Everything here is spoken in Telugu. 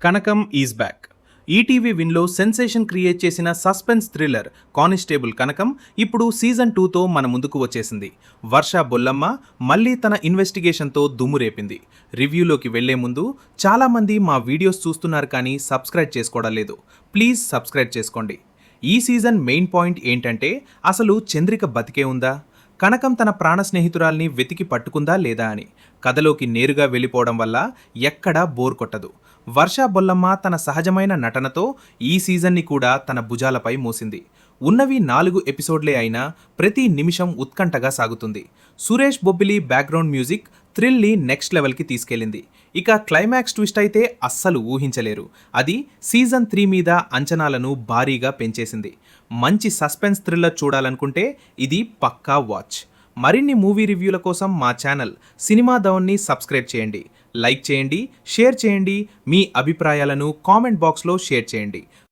Kanakam is back. ఈటీవీ విన్లో సెన్సేషన్ క్రియేట్ చేసిన సస్పెన్స్ థ్రిల్లర్ కానిస్టేబుల్ కనకం ఇప్పుడు సీజన్ 2తో మన ముందుకు వచ్చేసింది. వర్ష బొల్లమ్మ మళ్ళీ తన ఇన్వెస్టిగేషన్తో దుమ్ము రేపింది. రివ్యూలోకి వెళ్లే ముందు చాలామంది మా వీడియోస్ చూస్తున్నారు కానీ సబ్స్క్రైబ్ చేసుకోవడం లేదు. ప్లీజ్ సబ్స్క్రైబ్ చేసుకోండి. ఈ సీజన్ మెయిన్ పాయింట్ ఏంటంటే అసలు చంద్రిక బతికే ఉందా, కనకం తన ప్రాణ స్నేహితురాల్ని వెతికి పట్టుకుందా లేదా అని. కథలోకి నేరుగా వెళ్ళిపోవడం వల్ల ఎక్కడా బోర్ కొట్టదు. వర్ష బొల్లమ్మ తన సహజమైన నటనతో ఈ సీజన్ని కూడా తన భుజాలపై మోసింది. ఉన్నవి 4 ఎపిసోడ్లే అయినా ప్రతి నిమిషం ఉత్కంఠగా సాగుతుంది. సురేష్ బొబ్బిలి బ్యాక్గ్రౌండ్ మ్యూజిక్ థ్రిల్ని నెక్స్ట్ లెవెల్కి తీసుకెళ్ళింది. ఇక క్లైమాక్స్ ట్విస్ట్ అయితే అస్సలు ఊహించలేరు. అది సీజన్ 3 మీద అంచనాలను భారీగా పెంచేసింది. మంచి సస్పెన్స్ థ్రిల్లర్ చూడాలనుకుంటే ఇది పక్కా వాచ్. మరిన్ని మూవీ రివ్యూల కోసం మా ఛానల్ సినిమా ధవన్ని సబ్స్క్రైబ్ చేయండి, లైక్ చేయండి, షేర్ చేయండి. మీ అభిప్రాయాలను కామెంట్ బాక్స్లో షేర్ చేయండి.